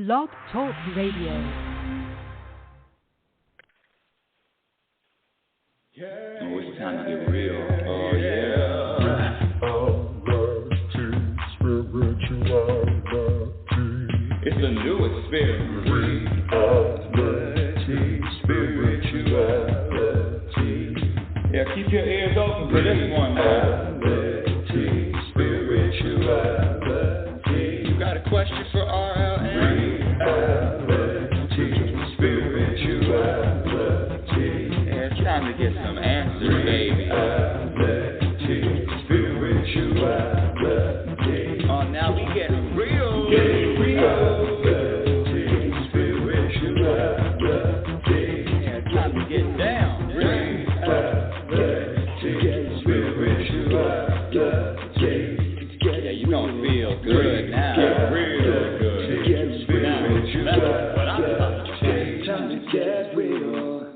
Blog Talk Radio. Oh, it's time to get real. Oh, yeah. It's a new experience. Reality, spirituality. Yeah, keep your ears open for this one now. Reality, spirituality. You got a question for RLN? Reality, spirituality. Yeah, it's time to get some answers, baby. Reality, spirituality. Oh, now we getting real. Getting real. Reality, spirituality. Yeah, it's time to get down. Reality, spirituality. Yeah, you gonna feel good now. Real good. Now, that's what I'm talking about. Time to get real.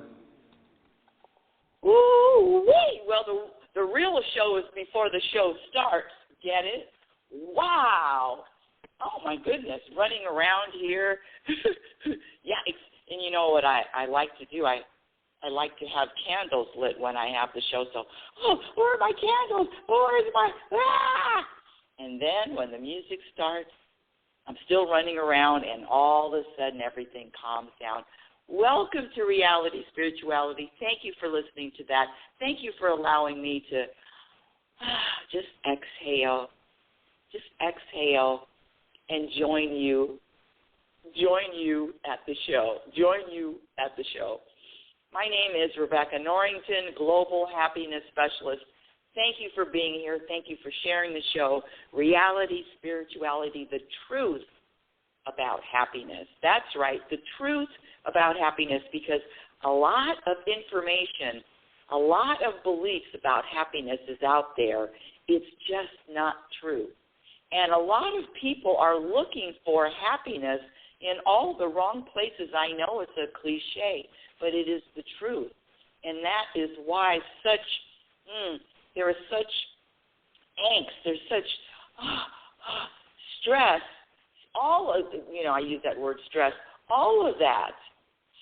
Ooh-wee. Well, the real show is before the show starts. Get it? Wow. Oh, my goodness. Running around here. Yikes. And you know what I like to do? I like to have candles lit when I have the show. So, where are my candles? Where's my... Ah! And then when the music starts, I'm still running around, and all of a sudden everything calms down. Welcome to Reality Spirituality. Thank you for listening to that. Thank you for allowing me to just exhale. Just exhale and join you at the show. Join you at the show. My name is Rebecca Norrington, Global Happiness Specialist. Thank you for being here. Thank you for sharing the show, Reality Spirituality, the truth about happiness. That's right, the truth about happiness, because a lot of information, a lot of beliefs about happiness is out there. It's just not true. And a lot of people are looking for happiness in all the wrong places. I know it's a cliche, but it is the truth. And that is why there is such angst, there's such stress, all of, I use that word stress, all of that,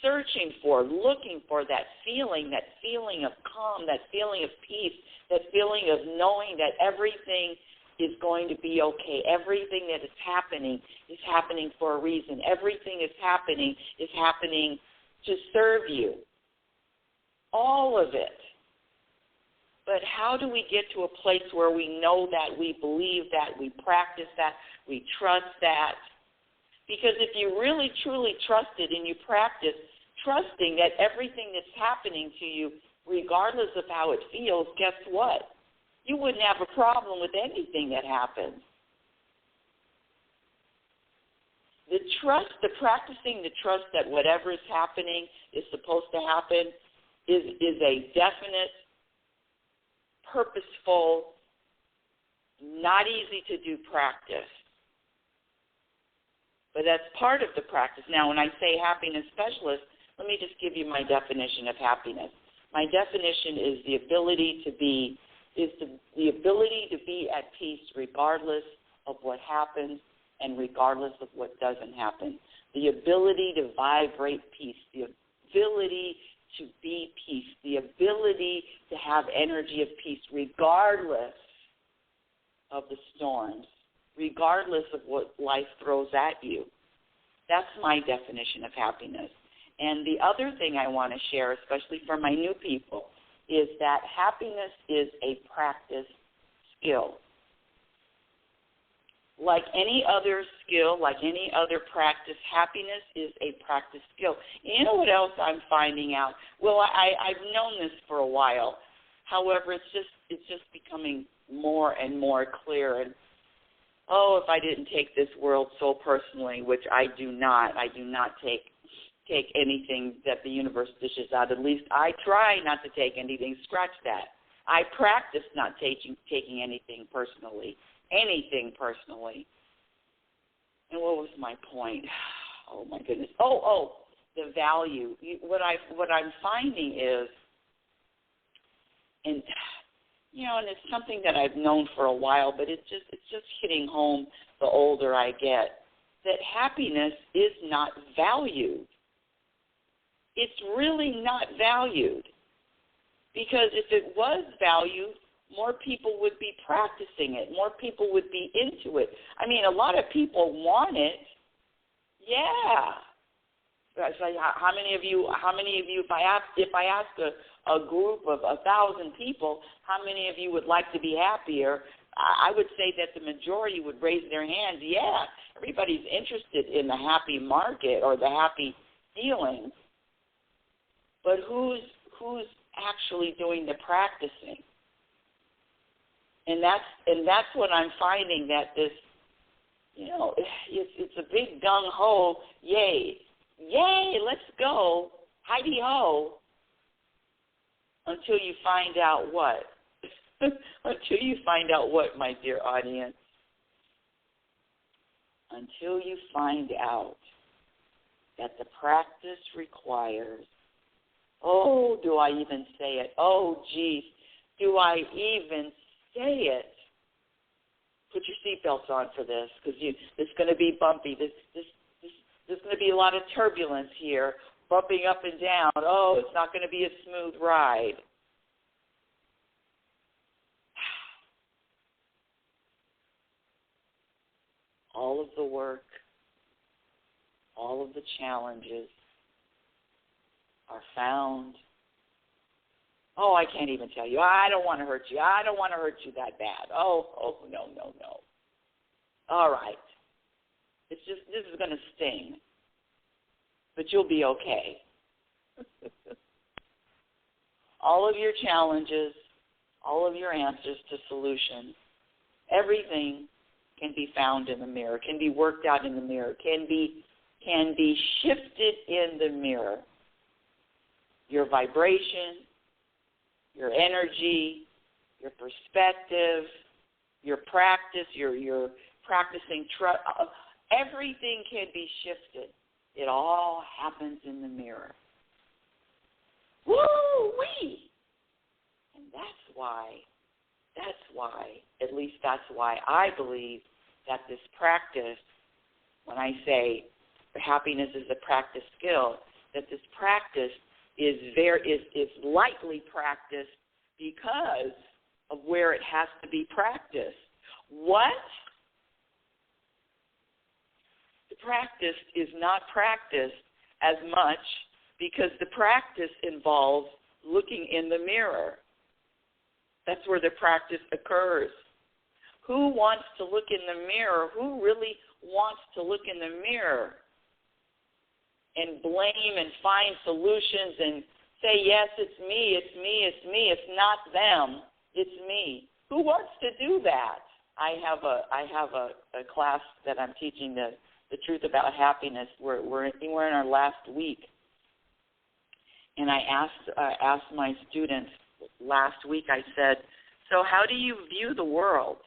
searching for, looking for that feeling of calm, that feeling of peace, that feeling of knowing that everything is going to be okay. Everything that is happening for a reason. Everything is happening to serve you. All of it. But how do we get to a place where we know that, we believe that, we practice that, we trust that? Because if you really, truly trust it and you practice trusting that everything that's happening to you, regardless of how it feels, guess what? You wouldn't have a problem with anything that happens. The practicing the trust that whatever is happening is supposed to happen is a definite, purposeful, not easy to do practice. But that's part of the practice. Now, when I say happiness specialist, let me just give you my definition of happiness. My definition is the ability to be at peace regardless of what happens and regardless of what doesn't happen. The ability to vibrate peace, the ability to be peace, the ability to have energy of peace regardless of the storms, regardless of what life throws at you. That's my definition of happiness. And the other thing I want to share, especially for my new people, is that happiness is a practice skill. Like any other skill, like any other practice, happiness is a practice skill. You know what else I'm finding out? Well, I've known this for a while. However, it's just becoming more and more clear. And if I didn't take this world so personally, which I do not take anything that the universe dishes out. At least I try not to take anything. Scratch that. I practice not taking anything personally. And what was my point? Oh my goodness. The value. What I'm finding is, and it's something that I've known for a while, but it's just hitting home the older I get. that happiness is not valued. It's really not valued. Because if it was valued, more people would be practicing it. More people would be into it. I mean, a lot of people want it. Yeah. So how many of you, if I ask a group of 1,000 people, how many of you would like to be happier? I would say that the majority would raise their hands. Yeah, everybody's interested in the happy market or the happy feeling. But who's actually doing the practicing? And that's what I'm finding, that this, it's a big gung-ho, yay, let's go, heidi-ho, until you find out what? Until you find out what, my dear audience? Until you find out that the practice requires, oh, do I even say it? Oh, geez, do I even say it? Put your seatbelts on for this, because it's going to be bumpy. There's going to be a lot of turbulence here, bumping up and down. Oh, it's not going to be a smooth ride. All of the work, all of the challenges are found. Oh, I can't even tell you. I don't want to hurt you. I don't want to hurt you that bad. Oh, no. All right. This is going to sting, but you'll be okay. All of your challenges, all of your answers to solutions, everything can be found in the mirror, can be worked out in the mirror, can be shifted in the mirror. Your vibration, your energy, your perspective, your practice, your practicing trust, everything can be shifted. It all happens in the mirror. Woo-wee! And that's why, at least that's why I believe that this practice, when I say happiness is a practice skill, that this practice is lightly practiced because of where it has to be practiced. What? The practice is not practiced as much because the practice involves looking in the mirror. That's where the practice occurs. Who wants to look in the mirror? Who really wants to look in the mirror and blame and find solutions and say, yes, it's me, it's not them, it's me? Who wants to do that? I have a class that I'm teaching, the truth about happiness. We're in our last week, and I asked my students last week. I said, so how do you view the world?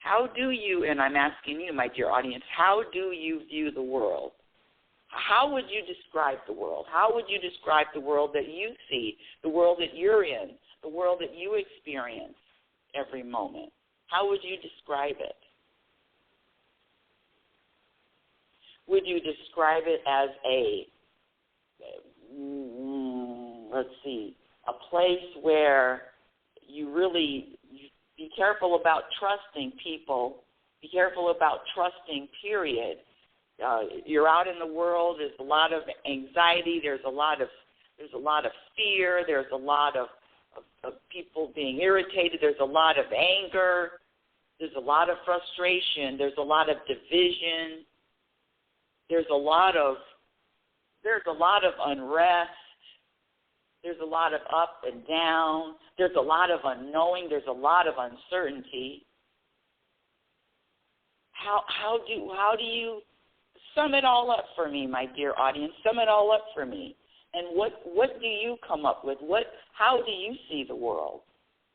How do you, and I'm asking you, my dear audience, how do you view the world? How would you describe the world? How would you describe the world that you see, the world that you're in, the world that you experience every moment? How would you describe it? Would you describe it as a place where you really be careful about trusting people, be careful about trusting, period? You're out in the world. There's a lot of anxiety. There's a lot of fear. There's a lot of people being irritated. There's a lot of anger. There's a lot of frustration. There's a lot of division. There's a lot of unrest. There's a lot of up and down. There's a lot of unknowing. There's a lot of uncertainty. How do you sum it all up for me, my dear audience? Sum it all up for me. And what do you come up with? How do you see the world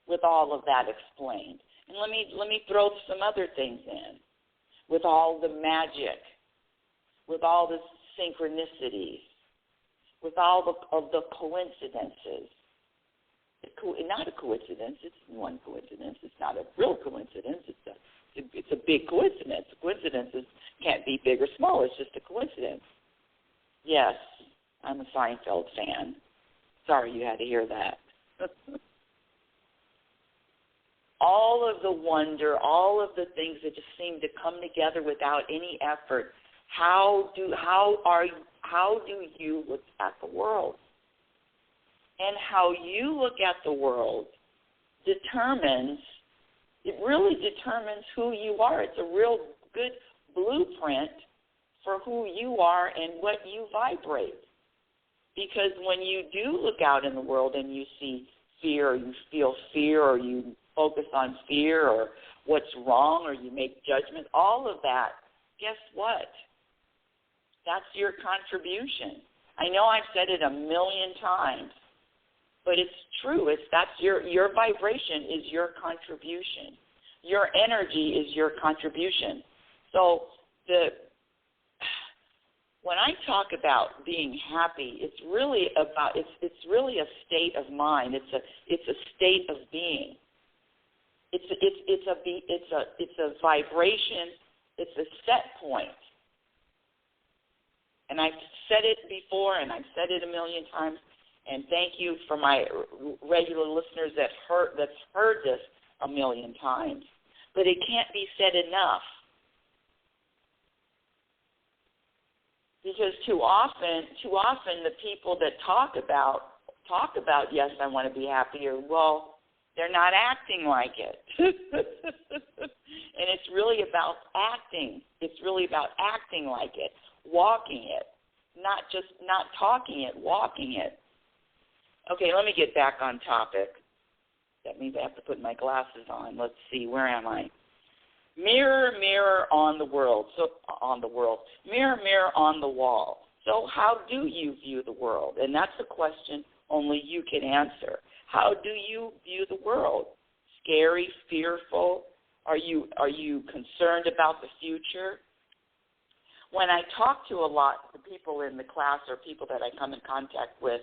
with all of that explained? And let me throw some other things in. With all the magic, with all the synchronicities, with all of the coincidences. Not a coincidence. It's one coincidence. It's not a real coincidence. It's it's a big coincidence. Coincidences can't be big or small. It's just a coincidence. Yes, I'm a Seinfeld fan. Sorry you had to hear that. All of the wonder, all of the things that just seem to come together without any effort. How do you look at the world? And how you look at the world really determines who you are. It's a real good blueprint for who you are and what you vibrate. Because when you do look out in the world and you see fear, or you feel fear, or you focus on fear, or what's wrong, or you make judgment, all of that, guess what? That's your contribution. I know I've said it a million times, but it's true. That's your vibration is your contribution. Your energy is your contribution. So when I talk about being happy, it's really about it's really a state of mind. It's a state of being. It's a vibration. It's a set point. And I've said it before, and I've said it a million times. And thank you for my regular listeners that's heard this a million times. But it can't be said enough. Because too often the people that talk about yes, I want to be happier, well, they're not acting like it. And it's really about acting. It's really about acting like it, walking it, not talking it, walking it. Okay, let me get back on topic. That means I have to put my glasses on. Let's see, where am I? Mirror, mirror on the world. Mirror, mirror on the wall. So how do you view the world? And that's a question only you can answer. How do you view the world? Scary, fearful? Are you concerned about the future? When I talk to a lot of people in the class or people that I come in contact with,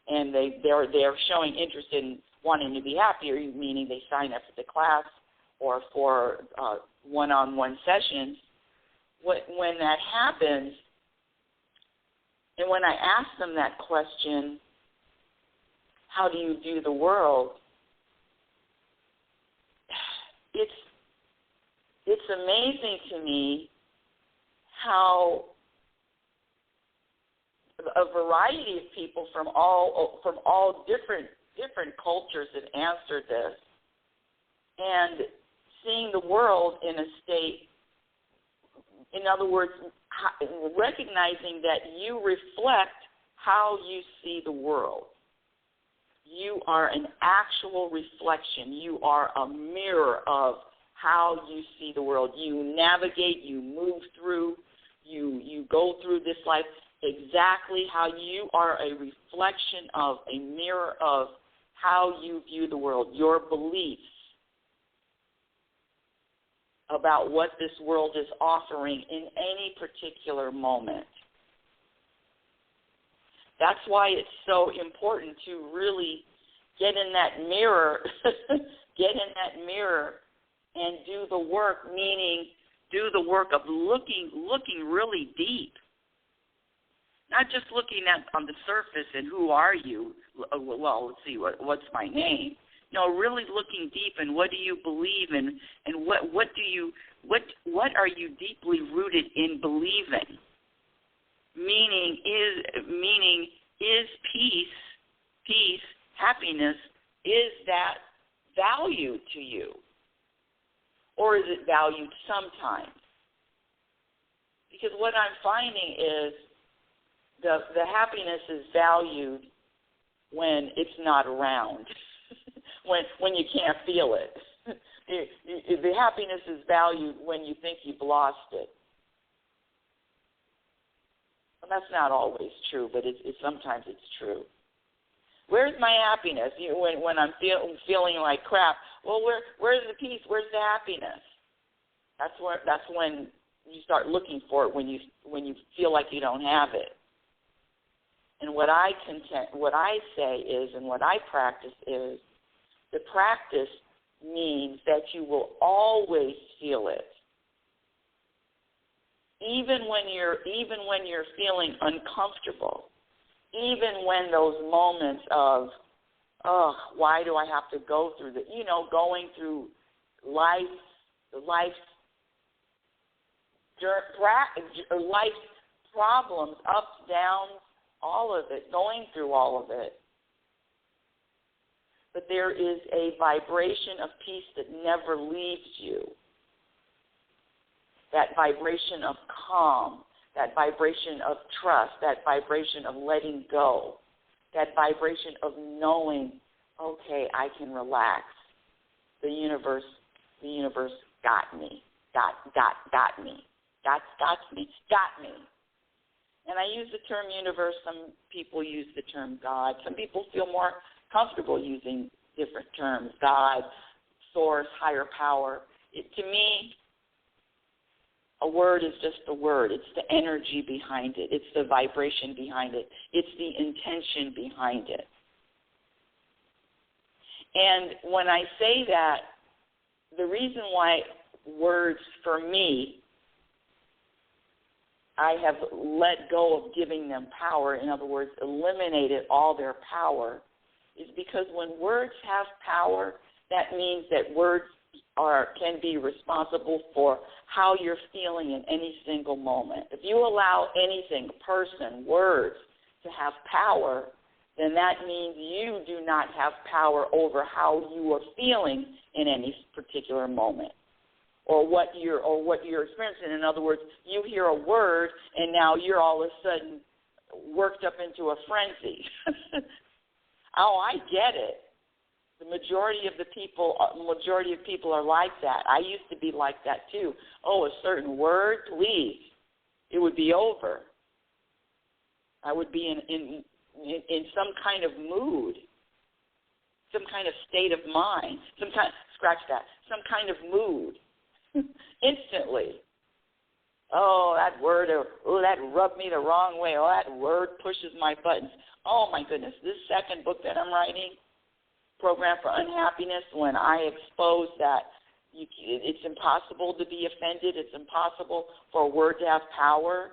and they're showing interest in wanting to be happier, meaning they sign up for the class or for one-on-one sessions, when that happens, and when I ask them that question, how do you view the world, it's amazing to me how a variety of people from all different cultures have answered this, and seeing the world in a state, in other words, recognizing that you reflect how you see the world. You are an actual reflection. You are a mirror of how you see the world. You navigate, you move through, you go through this life exactly how you are a reflection of, a mirror of how you view the world, your beliefs about what this world is offering in any particular moment. That's why it's so important to really get in that mirror, and do the work, meaning do the work of looking really deep. Not just looking at on the surface and who are you? Well, let's see, what's my name? No, really looking deep and what do you believe in, and what are you deeply rooted in believing? Meaning is peace, happiness, is that valued to you? Or is it valued sometimes? Because what I'm finding is the happiness is valued when it's not around, when you can't feel it. The happiness is valued when you think you've lost it. Well, that's not always true, but sometimes it's true. Where's my happiness? When I'm feeling like crap, well, where's the peace? Where's the happiness? That's when you start looking for it, when you feel like you don't have it. And what I say is, and what I practice is, the practice means that you will always feel it. Even when you're feeling uncomfortable, even when those moments of, oh, why do I have to go through this? Going through life's problems, ups, downs, all of it, going through all of it. But there is a vibration of peace that never leaves you. That vibration of calm, that vibration of trust, that vibration of letting go, that vibration of knowing, okay, I can relax. The universe got me, got me. And I use the term universe. Some people use the term God. Some people feel more comfortable using different terms, God, source, higher power. To me, a word is just a word. It's the energy behind it. It's the vibration behind it. It's the intention behind it. And when I say that, the reason why words, for me, I have let go of giving them power, in other words, eliminated all their power, is because when words have power, that means that words can be responsible for how you're feeling in any single moment. If you allow anything, a person, words, to have power, then that means you do not have power over how you are feeling in any particular moment, or what you're experiencing. In other words, you hear a word and now you're all of a sudden worked up into a frenzy. Oh, I get it. The majority of people are like that. I used to be like that too. Oh, a certain word, please, it would be over. I would be in some kind of mood, some kind of state of mind, some kind of mood, instantly. Oh, that word, that rubbed me the wrong way. Oh, that word pushes my buttons. Oh, my goodness, this second book that I'm writing, Program for Unhappiness, when I expose that it's impossible to be offended, it's impossible for a word to have power.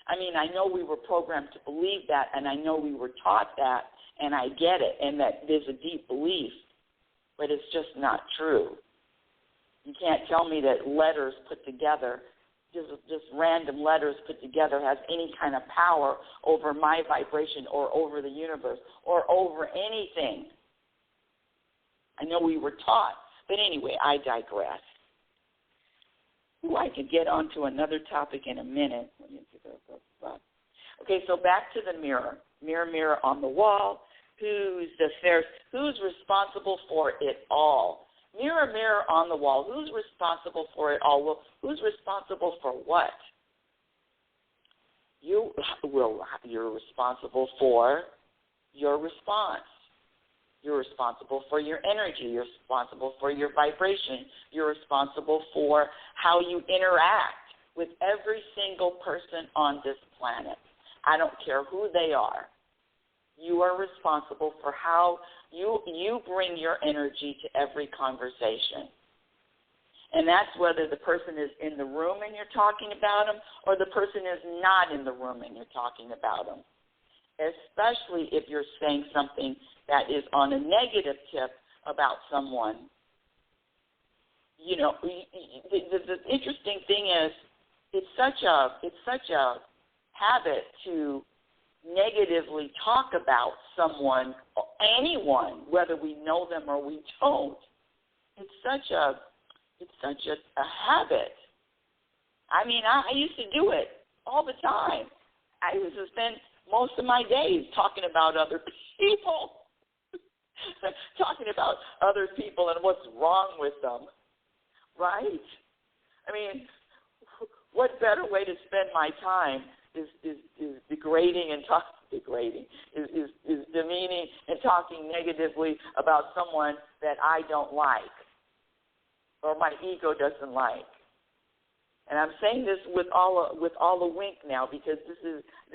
I mean, I know we were programmed to believe that, and I know we were taught that, and I get it, and that there's a deep belief, but it's just not true. You can't tell me that letters put together, just random letters put together, has any kind of power over my vibration or over the universe or over anything. I know we were taught, but anyway, I digress. Ooh, I could get on to another topic in a minute. Okay, so back to the mirror. Mirror, mirror on the wall. Who's responsible for it all? Mirror, mirror on the wall. Who's responsible for it all? Well, who's responsible for what? You're responsible for your response. You're responsible for your energy. You're responsible for your vibration. You're responsible for how you interact with every single person on this planet. I don't care who they are. You are responsible for how you bring your energy to every conversation. And that's whether the person is in the room and you're talking about them or the person is not in the room and you're talking about them. Especially if you're saying something that is on a negative tip about someone. You know, the interesting thing is it's such a habit to negatively talk about someone, anyone, whether we know them or we don't. It's such a habit. I mean, I used to do it all the time. I used to spend most of my days talking about other people, talking about other people and what's wrong with them, right? I mean, what better way to spend my time is demeaning and talking negatively about someone that I don't like or my ego doesn't like. And I'm saying this with all a wink now because this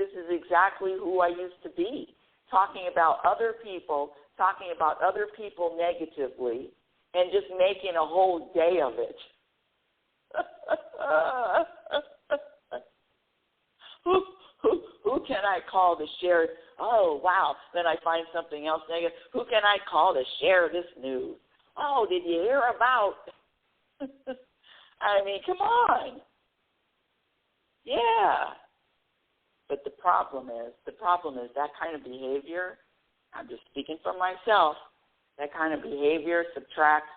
is exactly who I used to be, talking about other people talking about other people negatively and just making a whole day of it. Who can I call to share? Oh, wow. Then I find something else negative. Who can I call to share this news? Oh, did you hear about? I mean, come on. Yeah. But the problem is that kind of behavior, I'm just speaking for myself, that kind of behavior subtracts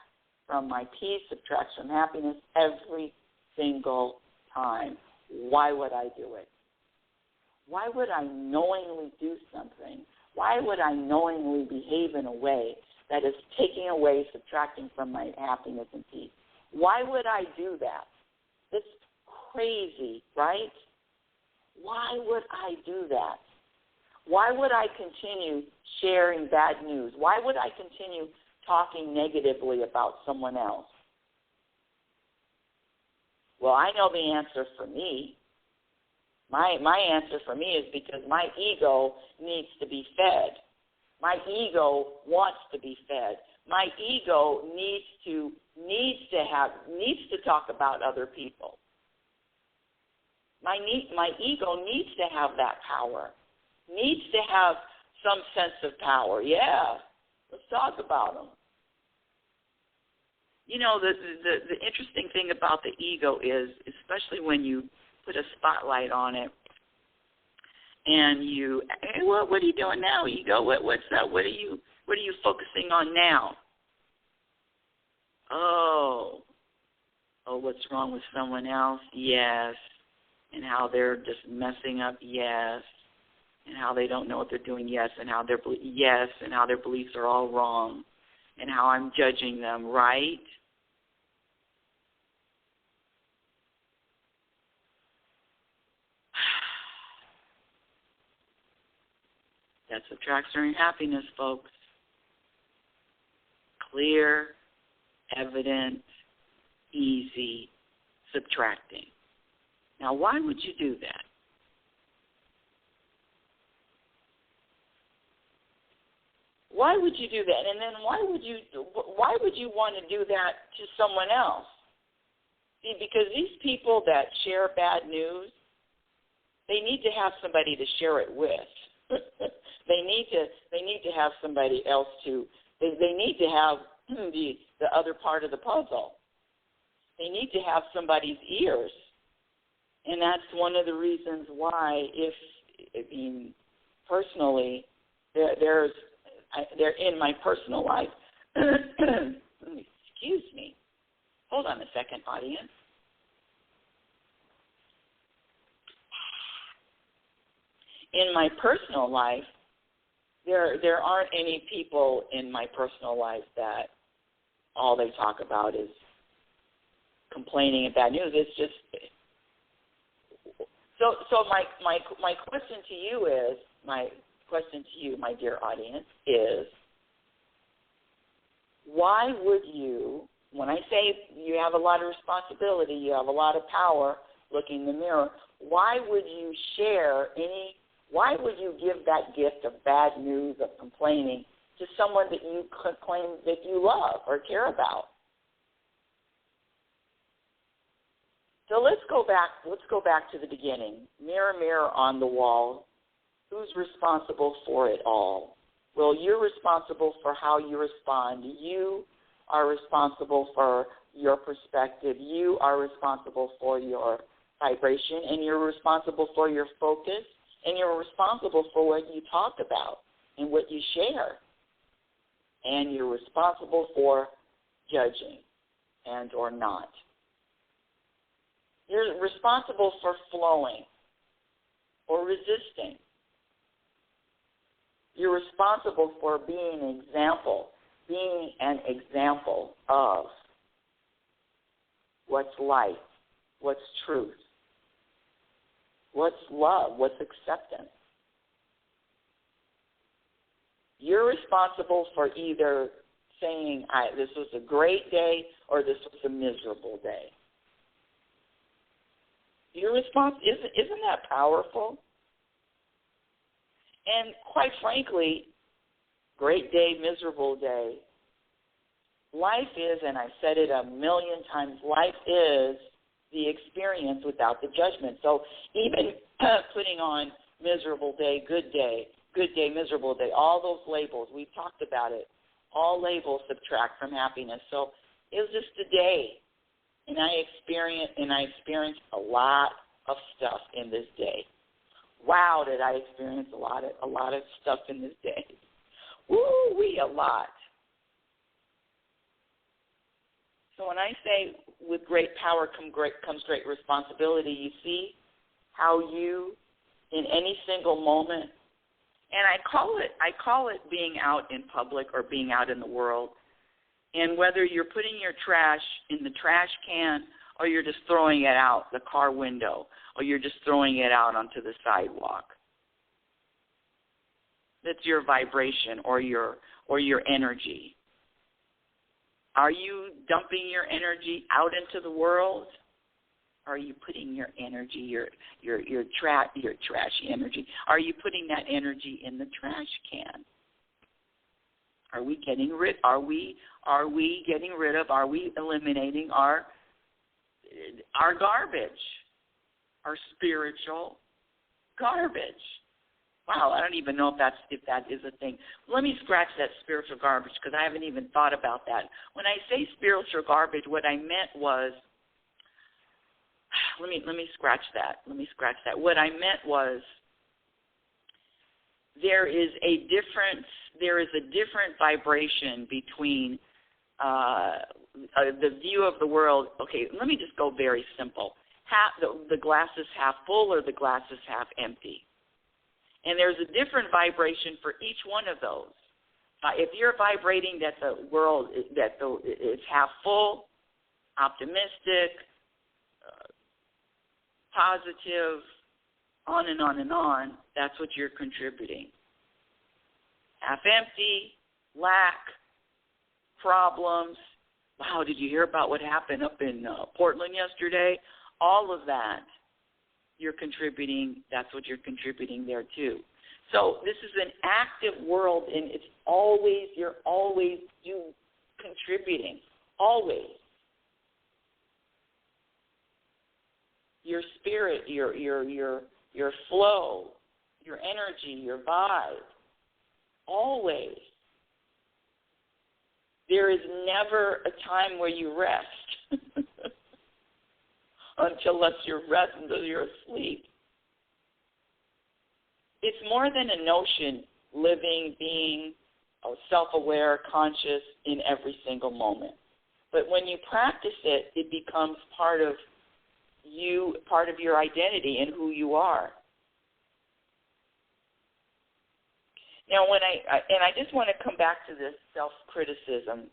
from my peace, subtracts from happiness every single time. Why would I do it? Why would I knowingly do something? Why would I knowingly behave in a way that is taking away, subtracting from my happiness and peace? Why would I do that? It's crazy, right? Why would I do that? Why would I continue sharing bad news? Why would I continue talking negatively about someone else? Well, I know the answer for me. My answer for me is because my ego needs to be fed. My ego wants to be fed. My ego needs to talk about other people. My ego needs to have that power. Needs to have some sense of power. Yeah, let's talk about them. You know, the interesting thing about the ego is, especially when you put a spotlight on it, and you, hey, what are you doing now, ego? What's that? What are you focusing on now? Oh, what's wrong with someone else? Yes. And how they're just messing up? Yes. And how they don't know what they're doing? Yes. And how their beliefs are all wrong, and how I'm judging them, right? That subtracts from your happiness, folks. Clear, evident, easy subtracting. Now, why would you do that? Why would you do that? And then why would you want to do that to someone else? See, because these people that share bad news, they need to have somebody to share it with. They need to have somebody else to. They need to have the other part of the puzzle. They need to have somebody's ears, and that's one of the reasons why. Personally, they're in my personal life. Excuse me. Hold on a second, audience. In my personal life, there aren't any people in my personal life that all they talk about is complaining and bad news. It's just so. My question to you is my dear audience, is why would you? When I say you have a lot of responsibility, you have a lot of power. Look in the mirror. Why would you Why would you give that gift of bad news, of complaining, to someone that you claim that you love or care about? So let's go back to the beginning. Mirror, mirror on the wall, who's responsible for it all? Well, you're responsible for how you respond. You are responsible for your perspective. You are responsible for your vibration, and you're responsible for your focus, and you're responsible for what you talk about and what you share. And you're responsible for judging and or not. You're responsible for flowing or resisting. You're responsible for being an example of what's light, what's truth, what's love, what's acceptance. You're responsible for either saying, this was a great day or this was a miserable day. Your response, isn't that powerful? And quite frankly, great day, miserable day. Life is, and I've said it a million times, life is the experience without the judgment. So even putting on miserable day, good day, miserable day, all those labels, we've talked about it. All labels subtract from happiness. So it was just a day, and I experienced a lot of stuff in this day. Wow, did I experience a lot of stuff in this day. Woo-wee, a lot. So when I say with great power comes great responsibility, you see how you, in any single moment, and I call it being out in public or being out in the world, and whether you're putting your trash in the trash can or you're just throwing it out the car window or you're just throwing it out onto the sidewalk. That's your vibration or your energy. Are you dumping your energy out into the world? Or are you putting your energy, your trashy energy? Are you putting that energy in the trash can? Are we eliminating our garbage, our spiritual garbage? Wow, I don't even know if that is a thing. Let me scratch that spiritual garbage because I haven't even thought about that. When I say spiritual garbage, what I meant was, let me scratch that. What I meant was there is a different vibration between the view of the world. Okay, let me just go very simple. The glass is half full or the glass is half empty. And there's a different vibration for each one of those. If you're vibrating that the world is half full, optimistic, positive, on and on and on, that's what you're contributing. Half empty, lack, problems. Wow, did you hear about what happened up in Portland yesterday? All of that. You're contributing, that's what you're contributing there too. So this is an active world, and you're always contributing, always. Your spirit, your flow, your energy, your vibe, always. There is never a time where you rest. Unless you're asleep. It's more than a notion, living, being self-aware, conscious in every single moment. But when you practice it, it becomes part of you, part of your identity and who you are. Now, I just want to come back to this self-criticism.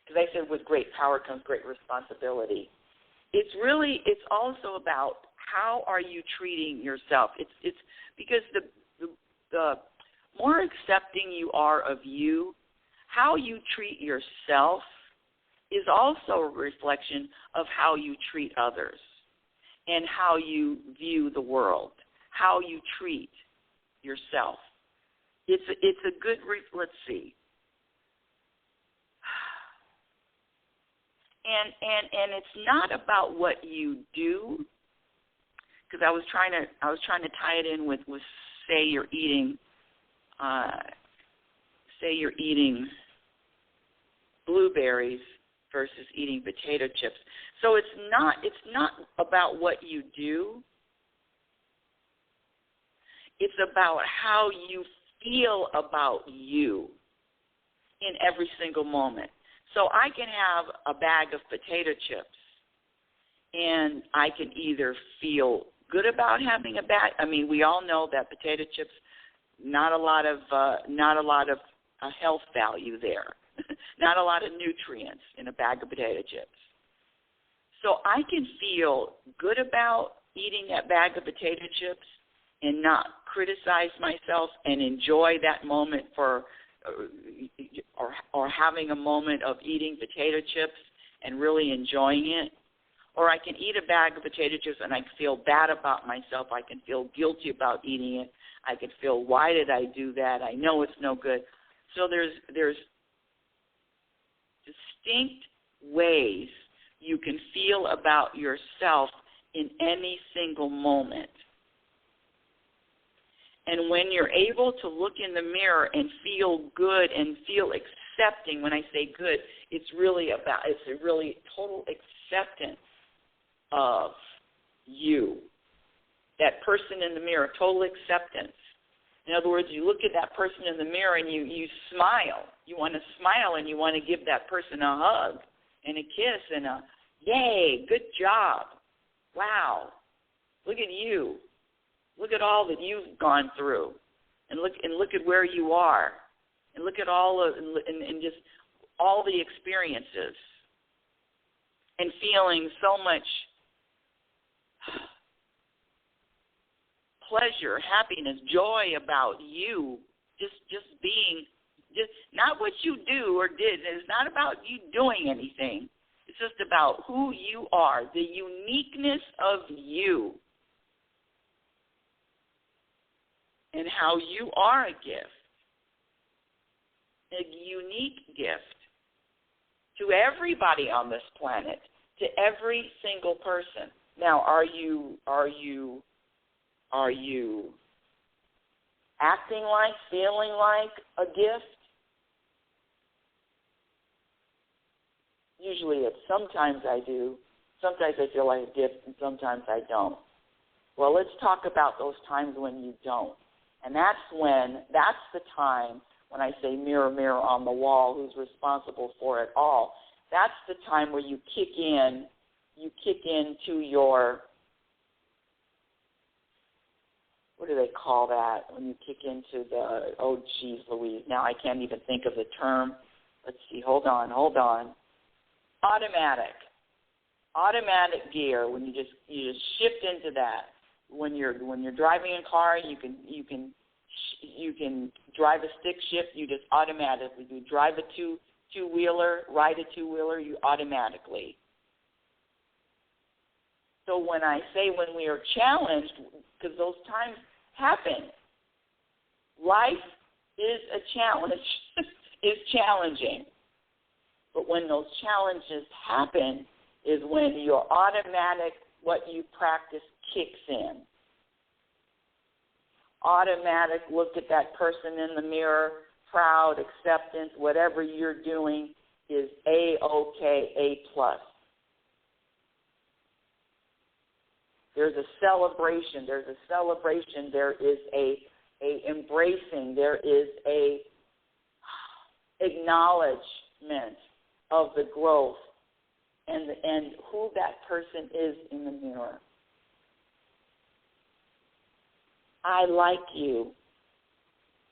Because I said with great power comes great responsibility. It's also about how are you treating yourself. It's because the more accepting you are of you, how you treat yourself is also a reflection of how you treat others and how you view the world, how you treat yourself. It's a good, let's see. And it's not about what you do, because I was trying to tie it in with say you're eating blueberries versus eating potato chips. So it's not about what you do. It's about how you feel about you in every single moment. So I can have a bag of potato chips, and I can either feel good about having a bag. I mean, we all know that potato chips, not a lot of health value there, not a lot of nutrients in a bag of potato chips. So I can feel good about eating that bag of potato chips and not criticize myself and enjoy that moment or having a moment of eating potato chips and really enjoying it. Or I can eat a bag of potato chips and I feel bad about myself. I can feel guilty about eating it. I can feel, why did I do that? I know it's no good. So there's distinct ways you can feel about yourself in any single moment. And when you're able to look in the mirror and feel good and feel accepting, when I say good, it's a really total acceptance of you. That person in the mirror, total acceptance. In other words, you look at that person in the mirror and you smile. You want to smile and you want to give that person a hug and a kiss and a, yay, good job. Wow, look at you. Look at all that you've gone through, and look at where you are, and look at all of and just all the experiences, and feeling so much pleasure, happiness, joy about you, just being, just not what you do or did. It's not about you doing anything. It's just about who you are, the uniqueness of you. And how you are a gift, a unique gift to everybody on this planet, to every single person. Now, are you acting like, feeling like a gift? Usually sometimes I do. Sometimes I feel like a gift, and sometimes I don't. Well, let's talk about those times when you don't. And that's the time when I say mirror, mirror on the wall, who's responsible for it all. That's the time where you kick into your, what do they call that, when you kick into the, oh, geez, Louise, now I can't even think of the term. Let's see, hold on. Automatic gear, when you just shift into that. When you're driving a car, you can drive a stick shift. You just automatically do. Drive a two-wheeler, ride a two-wheeler, you automatically. So when I say when we are challenged, because those times happen, life is a challenge, is challenging. But when those challenges happen is when your automatic, what you practice, kicks in. Automatic look at that person in the mirror, proud, acceptance, whatever you're doing is A-OK, A+. There's a celebration. There is a embracing. There is a acknowledgement of the growth and who that person is in the mirror. I like you.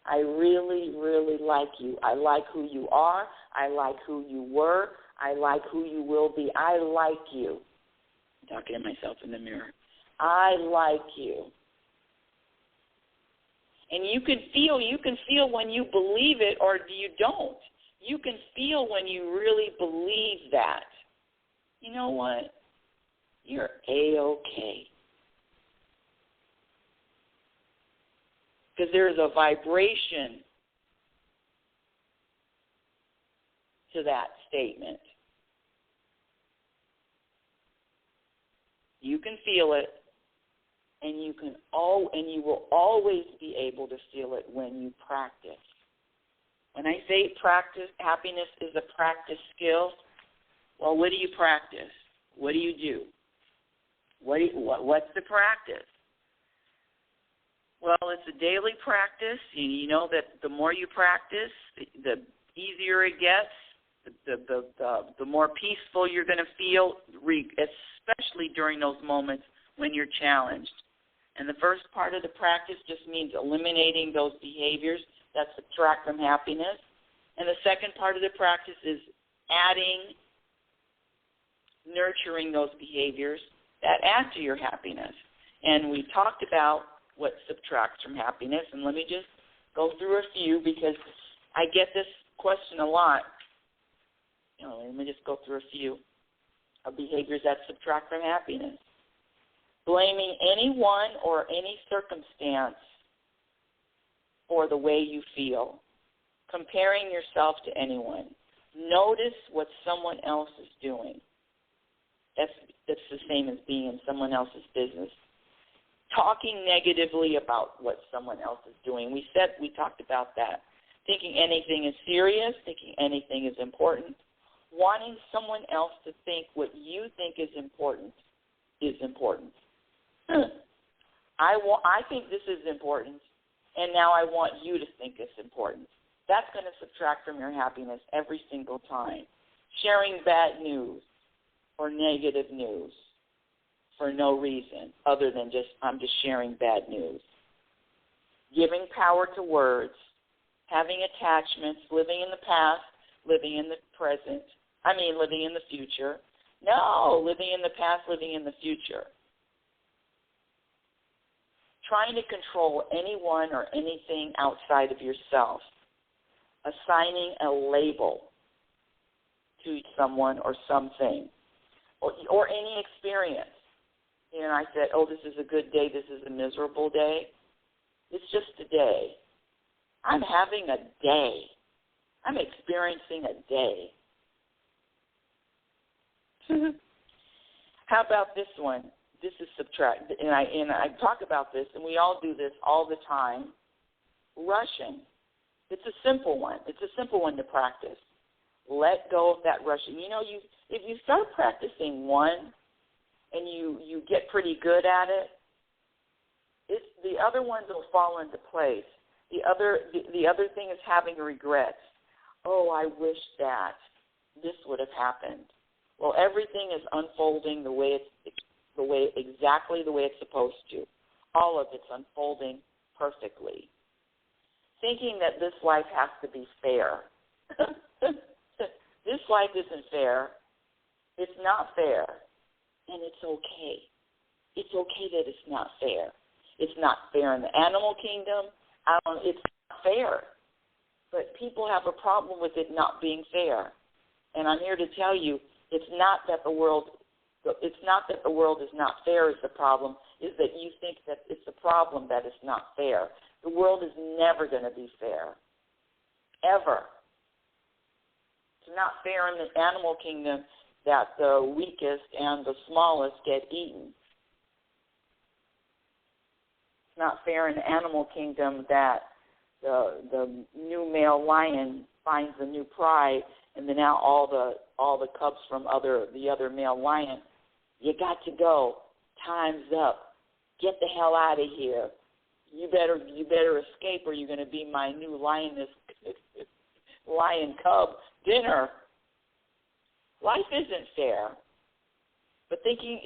I really, really like you. I like who you are. I like who you were. I like who you will be. I like you. I'm talking to myself in the mirror. I like you. And you can feel when you believe it or you don't. You can feel when you really believe that. You know what? You're A-OK. Because there's a vibration to that statement. You can feel it, and you will always be able to feel it when you practice. When I say practice, happiness is a practice skill. Well, what do you practice? What do you do? What's the practice? Well, it's a daily practice. You know that the more you practice, the easier it gets, the more peaceful you're going to feel, especially during those moments when you're challenged. And the first part of the practice just means eliminating those behaviors that subtract from happiness. And the second part of the practice is adding, nurturing those behaviors that add to your happiness. And we talked about what subtracts from happiness, and let me just go through a few because I get this question a lot. Let me just go through a few. of behaviors that subtract from happiness. Blaming anyone or any circumstance for the way you feel. Comparing yourself to anyone. Notice what someone else is doing. That's the same as being in someone else's business. Talking negatively about what someone else is doing. We talked about that. Thinking anything is serious, thinking anything is important. Wanting someone else to think what you think is important is important. I think this is important, and now I want you to think it's important. That's going to subtract from your happiness every single time. Sharing bad news or negative news for no reason other than I'm just sharing bad news. Giving power to words, having attachments, living in the past, living in the present. Living in the future. No, living in the past, living in the future. Trying to control anyone or anything outside of yourself. Assigning a label to someone or something, or any experience. I said, this is a good day, this is a miserable day. It's just a day. I'm having a day. I'm experiencing a day. How about this one? This is subtract, and I talk about this, and we all do this all the time. Rushing. It's a simple one. It's a simple one to practice. Let go of that rushing. If you start practicing one and you get pretty good at it, the other ones will fall into place. The other thing is having regrets. Oh, I wish that this would have happened. Well, everything is unfolding exactly the way it's supposed to. All of it's unfolding perfectly. Thinking that this life has to be fair. This life isn't fair. It's not fair. And it's okay. It's okay that it's not fair. It's not fair in the animal kingdom. It's not fair. But people have a problem with it not being fair. And I'm here to tell you, it's not that the world is not fair is the problem, is that you think that it's a problem that it's not fair. The world is never going to be fair, ever. It's not fair in the animal kingdom that the weakest and the smallest get eaten. It's not fair in the animal kingdom that the new male lion finds a new pride, and then now all the cubs from the other male lion, you got to go. Time's up. Get the hell out of here. You better escape, or you're going to be my new lion cub dinner. Life isn't fair. But thinking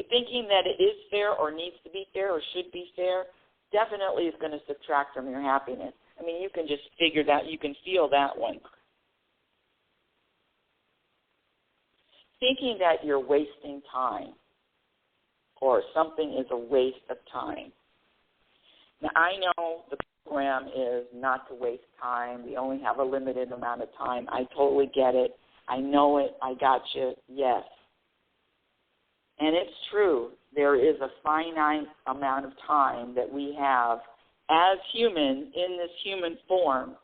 that it is fair or needs to be fair or should be fair definitely is going to subtract from your happiness. You can just figure that, you can feel that one. Thinking that you're wasting time or something is a waste of time. Now, I know the program is not to waste time. We only have a limited amount of time. I totally get it. I know it. I got you. Yes. And it's true. There is a finite amount of time that we have as humans in this human form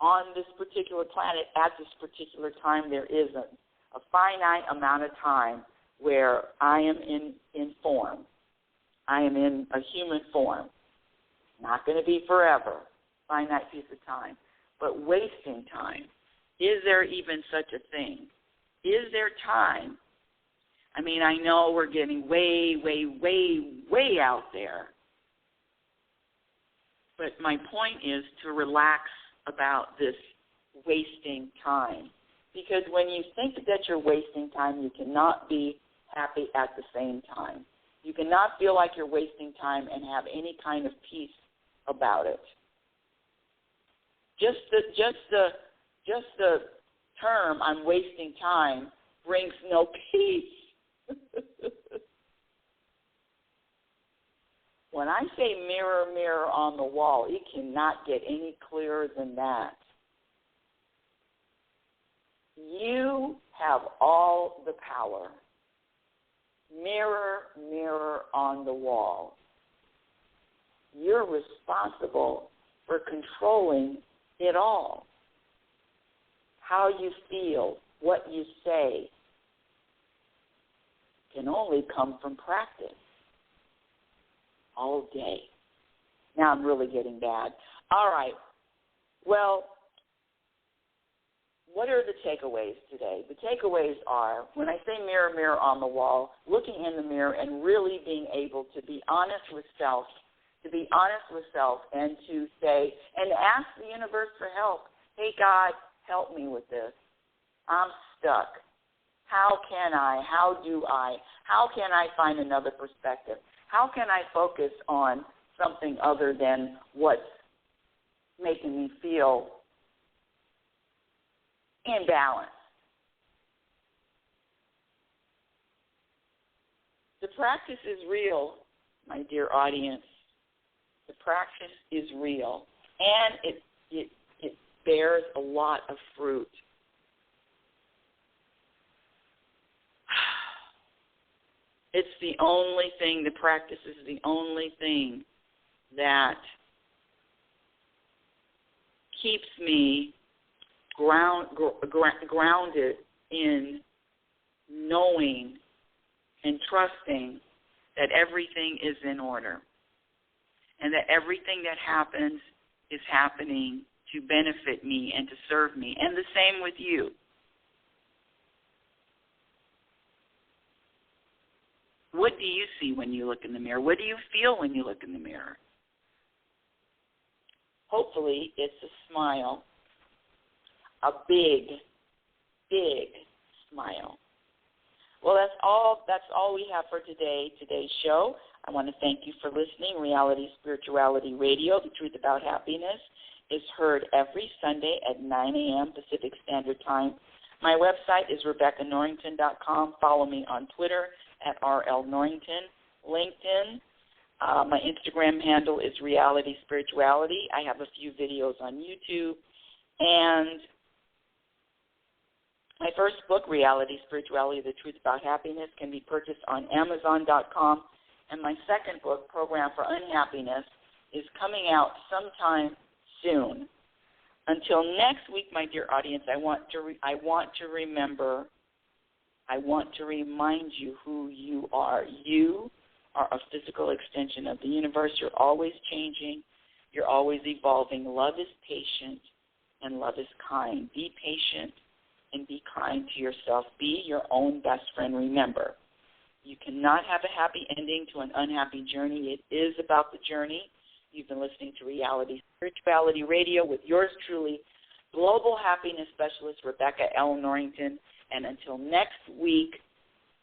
on this particular planet at this particular time. There is a finite amount of time where I am in form. I am in a human form. Not going to be forever, finite piece of time. But wasting time. Is there even such a thing? Is there time? I know we're getting way, way, way, way out there. But my point is to relax about this wasting time. Because when you think that you're wasting time, you cannot be happy at the same time. You cannot feel like you're wasting time and have any kind of peace about it. Just the term "I'm wasting time" brings no peace. When I say mirror, mirror on the wall, it cannot get any clearer than that. You have all the power. Mirror, mirror on the wall. You're responsible for controlling it all. How you feel, what you say, can only come from practice all day. Now I'm really getting bad. All right. Well, what are the takeaways today? The takeaways are, when I say mirror, mirror on the wall, looking in the mirror and really being able to be honest with self, and to say, and ask the universe for help. Hey, God, help me with this. I'm stuck. How can I? How do I? How can I find another perspective? How can I focus on something other than what's making me feel imbalance? The practice is real, my dear audience. The practice is real, and it bears a lot of fruit. It's the only thing, the practice is the only thing that keeps me grounded in knowing and trusting that everything is in order and that everything that happens is happening to benefit me and to serve me, and the same with you. What do you see when you look in the mirror? What do you feel when you look in the mirror? Hopefully it's a smile, a big, big smile. Well, that's all we have for today's show. I want to thank you for listening. Reality Spirituality Radio, the truth about happiness, is heard every Sunday at 9 a.m. Pacific Standard Time. My website is RebeccaNorrington.com. Follow me on Twitter at RL Norrington. LinkedIn. My Instagram handle is Reality Spirituality. I have a few videos on YouTube. And my first book, Reality Spirituality, The Truth About Happiness, can be purchased on Amazon.com. And my second book, Program for Unhappiness, is coming out sometime soon. Until next week, my dear audience, I want to remind you who you are. You are a physical extension of the universe. You're always changing. You're always evolving. Love is patient and love is kind. Be patient and be kind to yourself. Be your own best friend. Remember, you cannot have a happy ending to an unhappy journey. It is about the journey. You've been listening to Reality Spirituality Radio with yours truly, Global Happiness Specialist Rebecca L. Norrington. And until next week,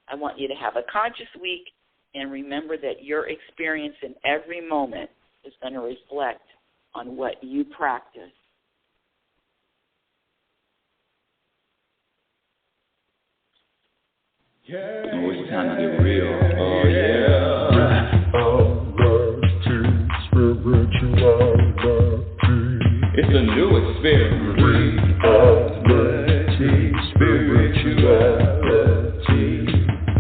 I want you to have a conscious week and remember that your experience in every moment is going to reflect on what you practice. Yeah. Oh, it's time to get real. Oh, yeah. It's a new experience. Reality Spirituality.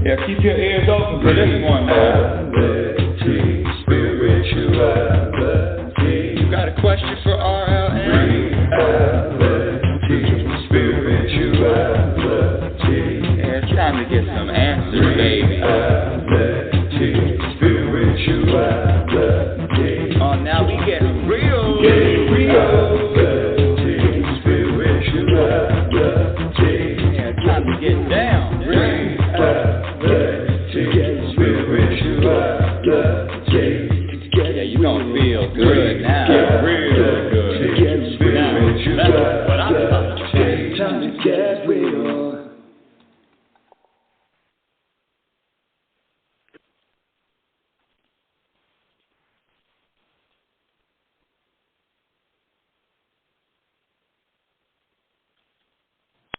Yeah, keep your ears open for this one, man. Reality Spirituality. You got a question for RLN? Reality Spirituality. Yeah, it's time to get some answers, baby. Reality Spirituality. Oh, now we get real. Get real. Reality Spirituality. Yeah, it's time to get down. Reality Spirituality. Yeah, you gonna feel good.